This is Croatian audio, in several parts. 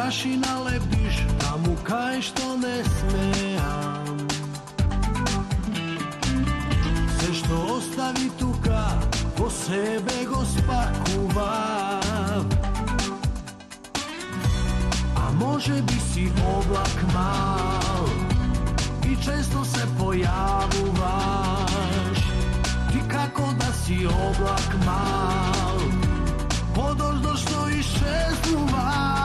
prašina lepiš, da mu kaj što ne smejam. Sve što ostavi tuka, po sebe go spakuva. A može bi si oblak mal i često se pojavuvaš. Ti kako da si oblak mal, podoždo što i šeznuvaš.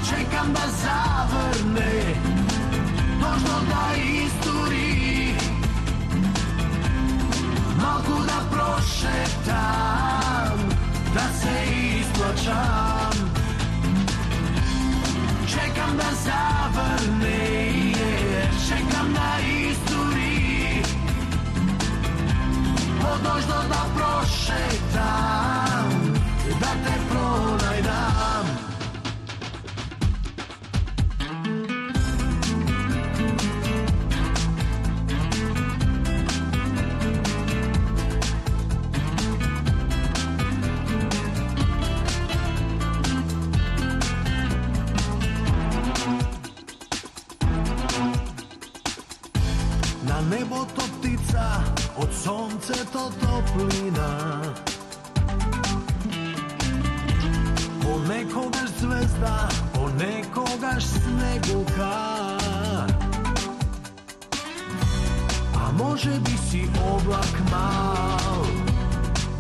Čekam da zavrne, doždo da isturi, malku da prošetam, da se isplačam. Čekam da zavrne, čekam da isturi, podoždo da prošetam, da te pronajdam. Nebo to ptica, od sonce to toplina. Ponekogaš zvezda, ponekogaš sneguka. A može bi si oblak mal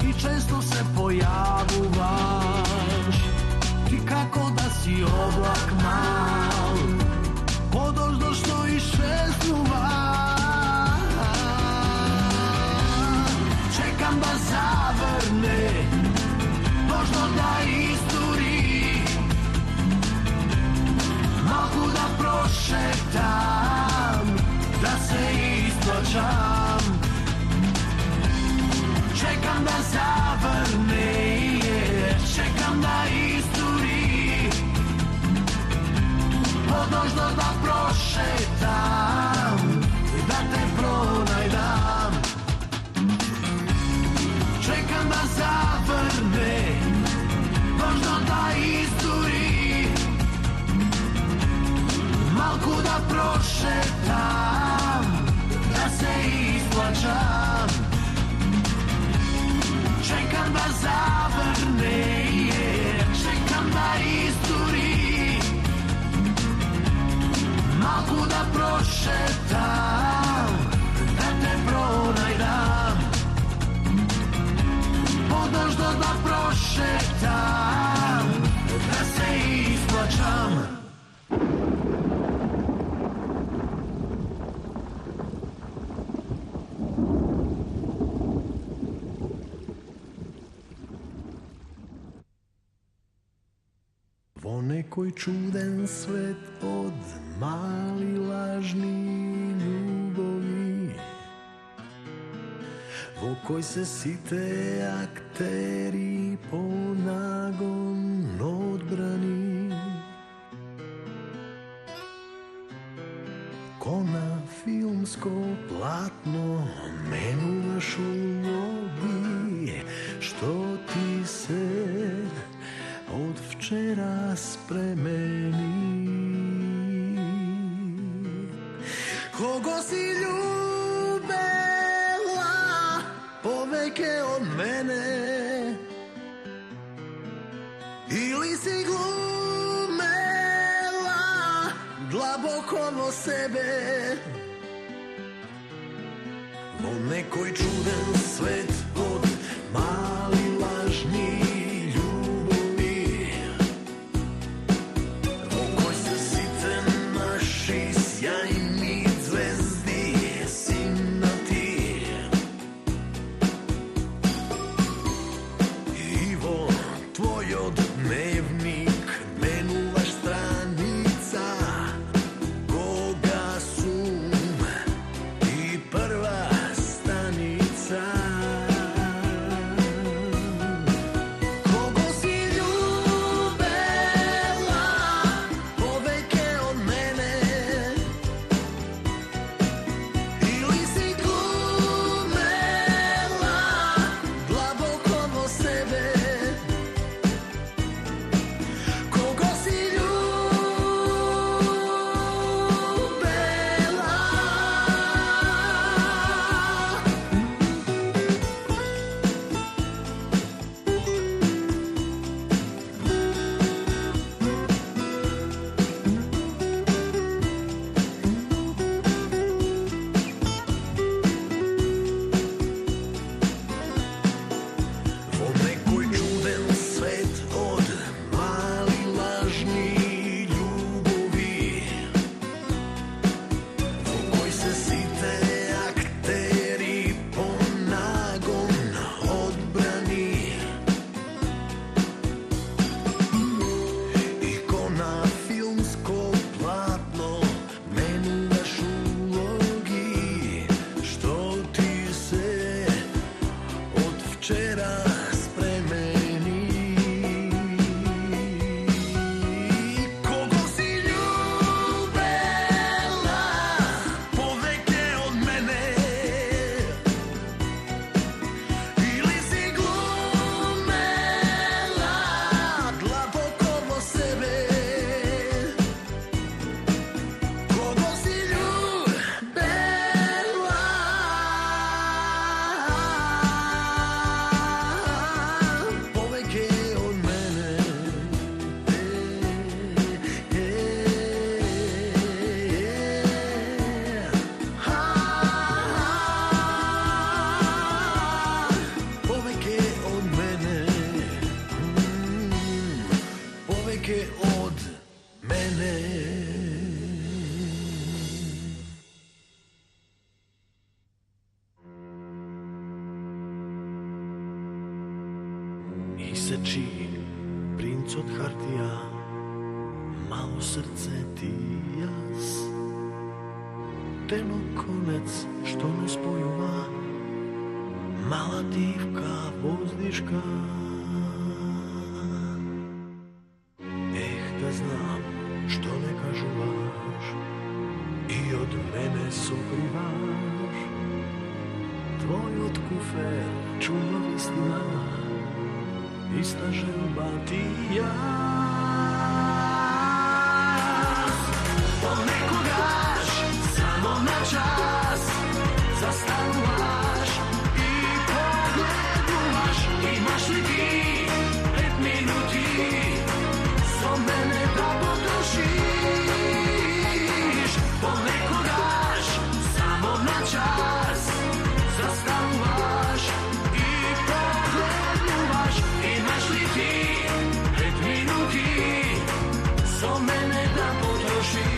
i često se pojavuvaš. Ti kako da si oblak mal, podoždo što i šeznuvaš. Čekam da zavrne, doždo da isturi, malku da prošetam, da se isplačam. Čekam da zavrne, čekam da isturi, podoždo da prošetam, da te pronajdam. Čekam da zavrne, doždo da isturi, malku da prošetam, da se isplačam. Čekam da zavrne, čekam da isturi, malku da prošetam, da te pronajdam. Podoždo da prošetam, da se isplačam. Vo nekoj čuden svet od mali lažni ljubovi, vo koj se site akteri ponagon odbrani. Ko na filmsko platno menuvaš ulogi, što ti se od včera spremeni. Kogo si ljubela poveke od mene, ili si glumela dlaboko vo sebe. Vo nekoj čuden svet od mali lažni ljubovi, vo koj se site naši sjajni zvezdi sinati. I vo tvoj odmevnik menuvaš stranica, koga sum i prva stanica. Iseči princ od hartija, malo srce ti jas, telo konec što ne spojuva, mala divka vozdiška. Da znam što ne kažuvaš i od mene sokrivaš, tvoj od kufer čuva istina, ista želba ti ja. Ponekogaš samo na čas, zastanuvaš i pogleduvaš, imaš li ti 5 minuti so mene da potrošiš. Ponekogaš samo na čas, zastanuvaš i pogleduvaš, imaš li ti 5 minuti so mene da potrošiš.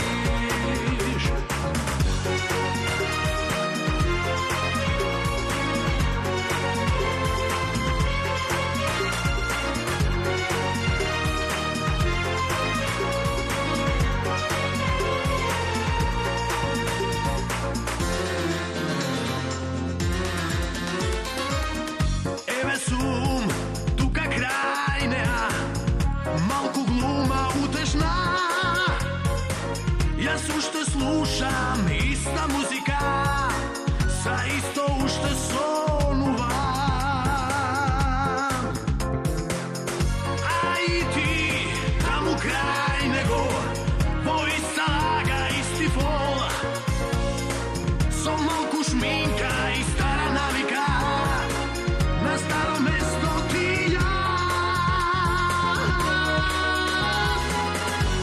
Slušam ista muzika, sa isto ušte sonuvam. A i ti tamo kraj nego, po ista laga, isti fol, so malku šminka i stara navika, na staro mesto ti ja.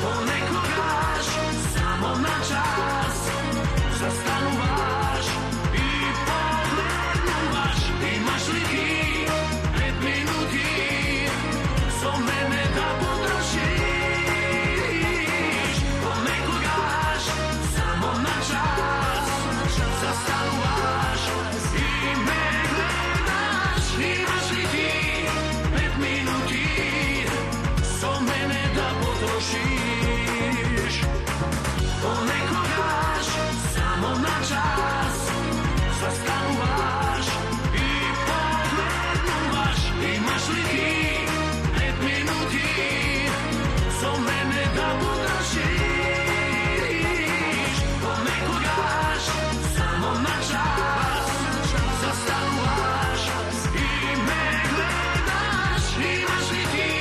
Ponekogaš samo na čas, zastanuvaš i pogleduvaš, imaš li ti 5 minuti so mene da potrošiš. Ponekogaš samo na čas, zastanuvaš i me gledaš, imaš li ti 5 minuti so mene da potrošiš. Ponekogaš samo na čas, zastanuvaš i pogleduvaš, imaš li ti 5 minuti so mene da potrošiš. Ponekogaš samo na čas, zastanuvaš i me gledaš, imaš li ti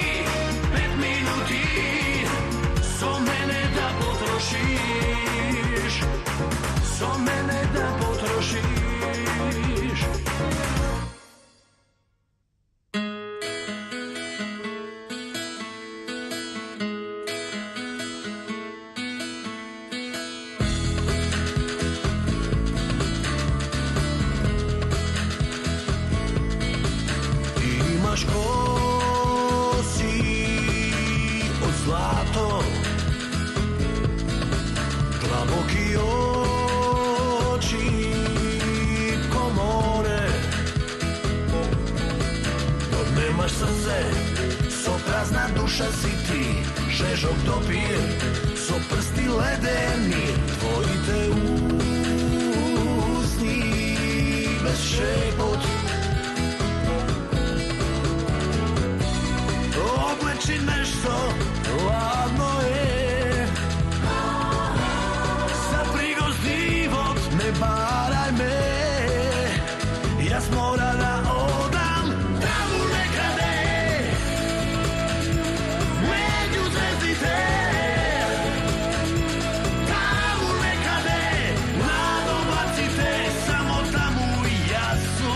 5 minuti so mene da potrošiš, so mene da potrošiš. Imaš kosi od zlato, Plaboki oči ko more, dok nemaš srce, so prazna duša si ti, žežok dopir, so prsti ledeni, tvoji te usni bez šepot. Obleči nešto, ladno je, za prigozivot ne baraj me, ja mora da odam tamo nekade, među zvezdite, tamo nekade, nadobacite, samo tamo jasno.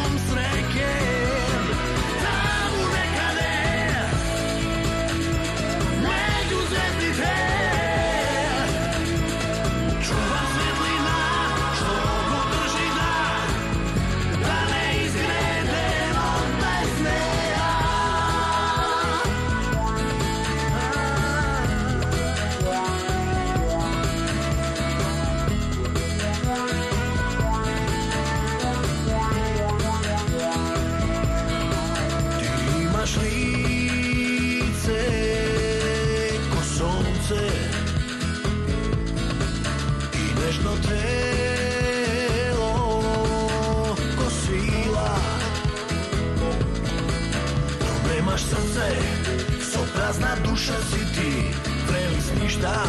prazna duša si ti, vreli s ništa,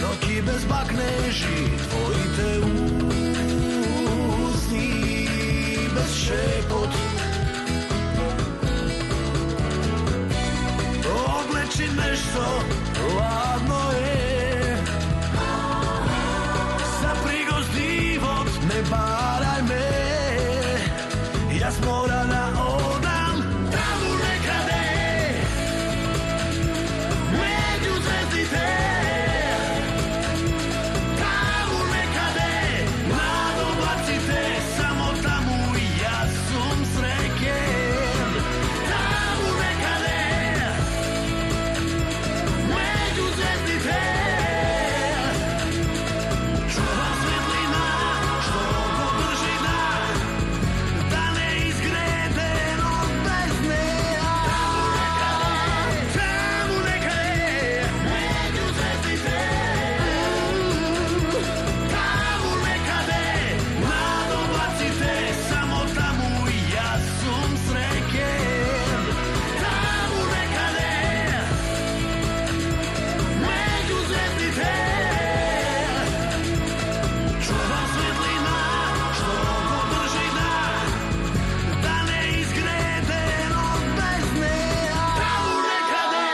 noći bez bakneži, tvoji te usni bez šepot. Obleči nešto, ladno je, za prigosti vod, ne baraj me, ja s mora da odam tamo nekade, među zvezdite, tamo nekade, nadobacite, samo tamo ja sam sreken, tamo nekade, među zvezdite, čuva svetlina, što go drži da ne izgrede od bezne. Tamo nekade, među zvezdite, tamo nekade, nadobacite, samo tamo ja sam sreken, tamo nekade, među zvezdite, čuva svetlina, što go drži da ne izgrede od bezne. Tamo nekade.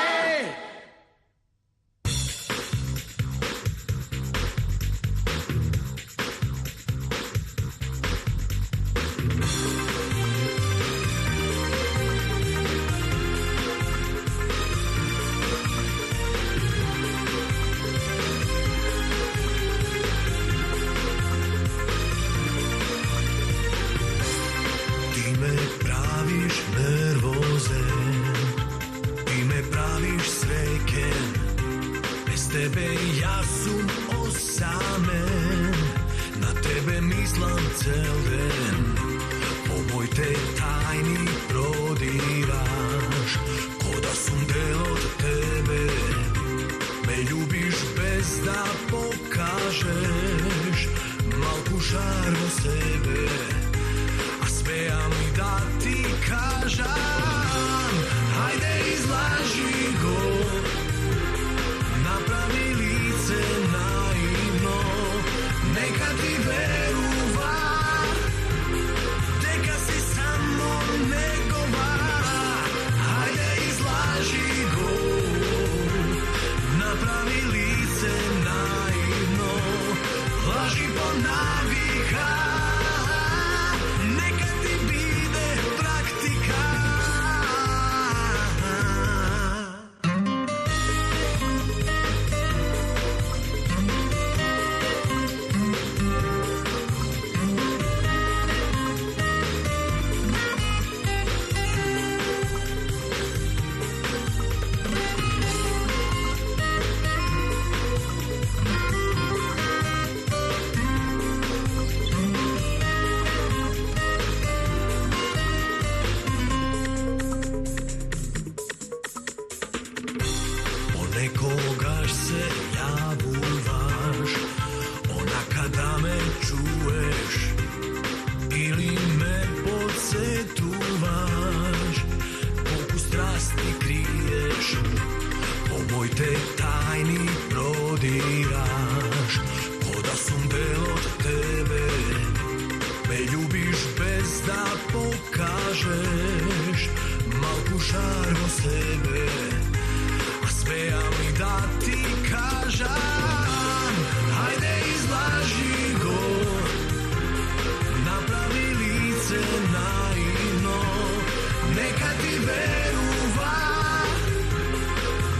Ti me praviš nervozan, ti me praviš sreken, bez tebe ja sam osamen, na tebe mislim cel den, po moj te tajni prodiraš, ko da sam del od tebe, me ljubiš bez da pokažeš, malku žarvo sebe, a smeja mi da ti kažem, hajde izlaži go, napravi lice naivno, neka ti veruva, deka si samo negova, hajde izlaži go, napravi lice naivno, laži po navika, neka ti bide praktika. Nekogaš se javuvaš, ona kada me čuješ, ili me podsetuvaš, koliko strasti kriješ, po moj te tajni prodiraš, ko da sam del od tebe, me ljubiš bez da pokažeš, malku žarvo sebe, smeja mi da ti kažem, hajde izlaži go, napravi lice naivno, neka ti veruva,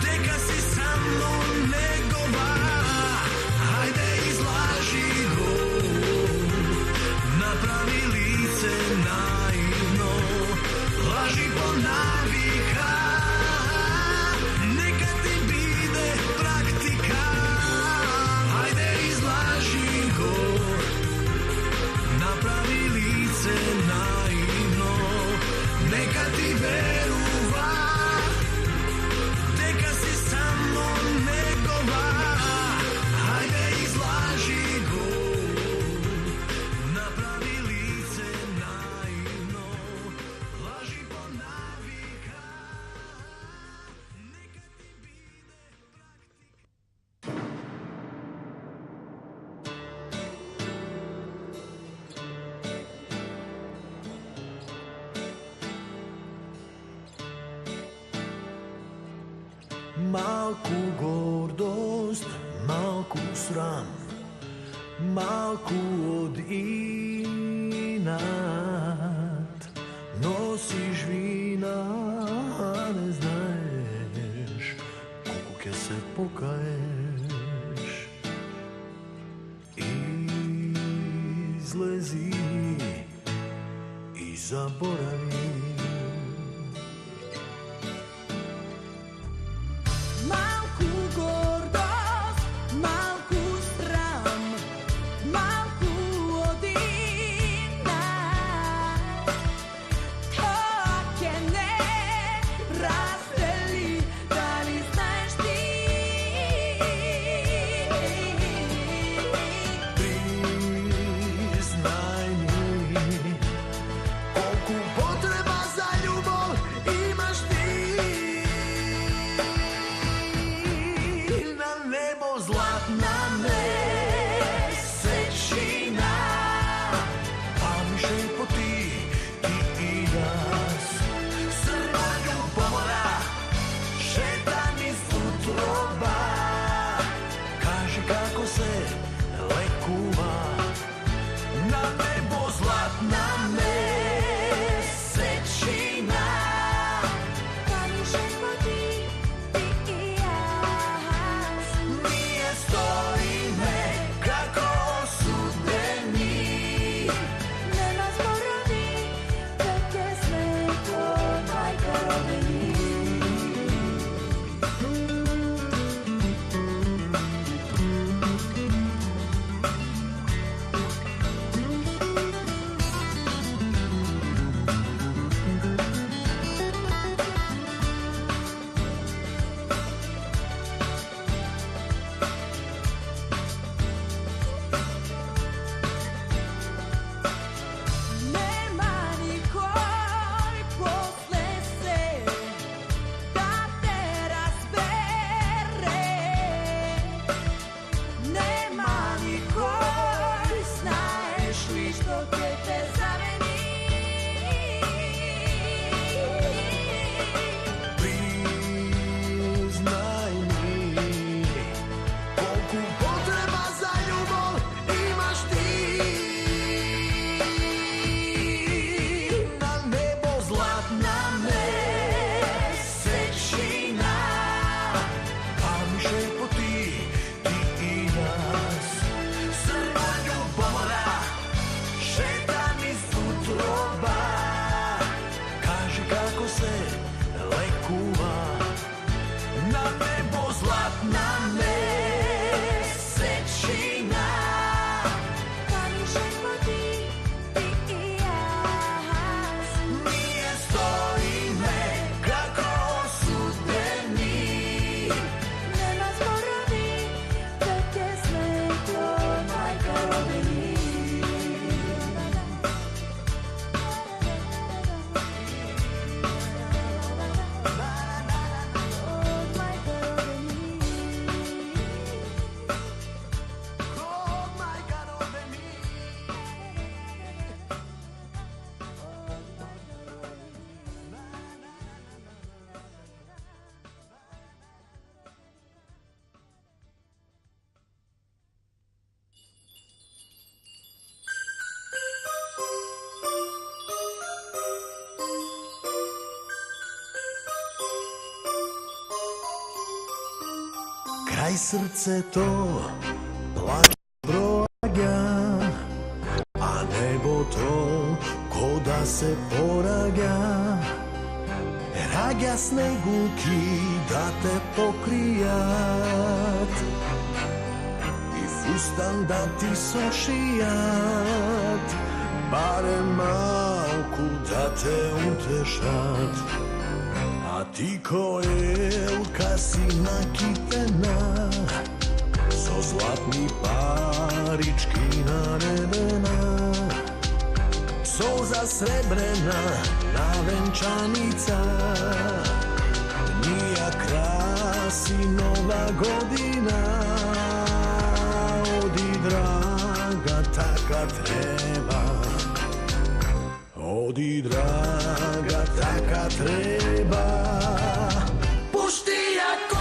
deka si samo negova, hajde izlaži go, napravi lice naivno, laži po navika, neka ti bide praktika, hajde izlaži go, napravi lice naivno, neka ti veruva, deka si samo negova, hajde izlaži go, napravi lice naivno, laži po navika, neka Malku gordost, malku sram, malku od inat. Nosiš vina, a ne znaješ koliko ke se pokaješ. Izlezi i zaboravi. Kraj srce to plače broja, a nebo to ko da se poraga. Raga snegulki da te pokrijat i fustan da ti sošijat, barem malku da te utešat. A ti ko jelka si nakitena, so zlatni parički naredena, soza srebrena navenčanica, nija krasi nova godina. Odi draga, taka treba, odi draga, taka treba. Pušti ako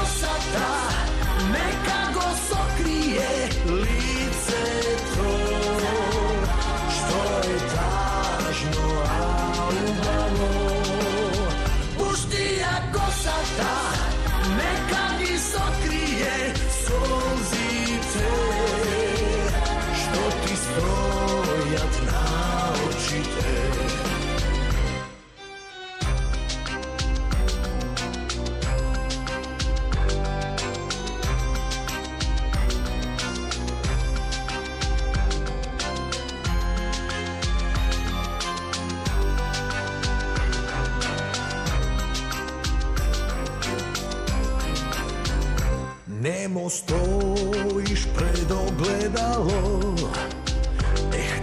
nemo stojiš pred ogledalo,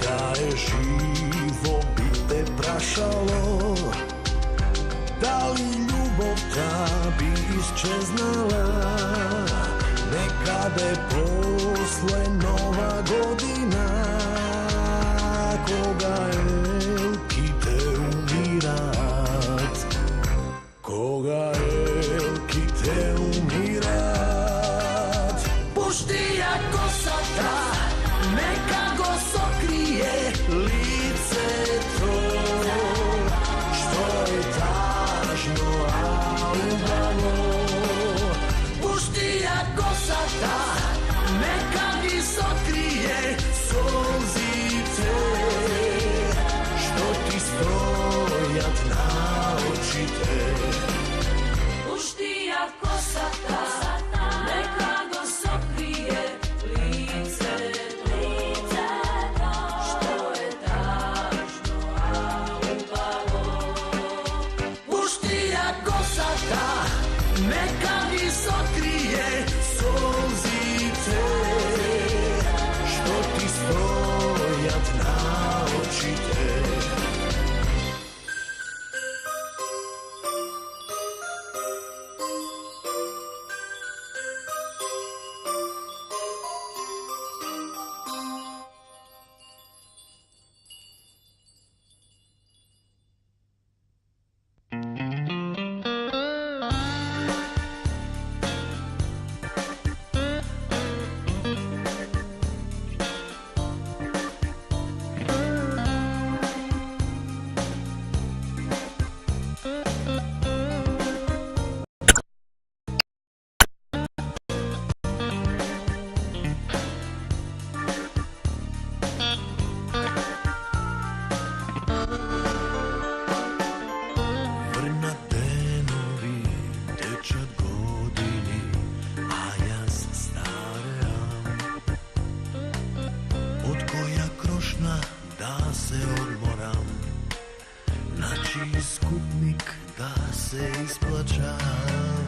da je živo bi te prašalo. Da li ljubav ta bi isčeznala, nekade posle Nova godina, koga elki te umirat, koga elki te umirat. Pušti jako sada, neka go sokrije lice to, što je tažno, a ubavo. Pušti jako sada, neka mi sokrije solzice, što ti stojat na očite. Pušti jako sada, neka go sokrije lice to, što je tažno, a ubavo. Pušti jako sada, neka mi sokrije solzice, što ti stojat na očite. Da se odmoram, naći skupnik da se isplaćam.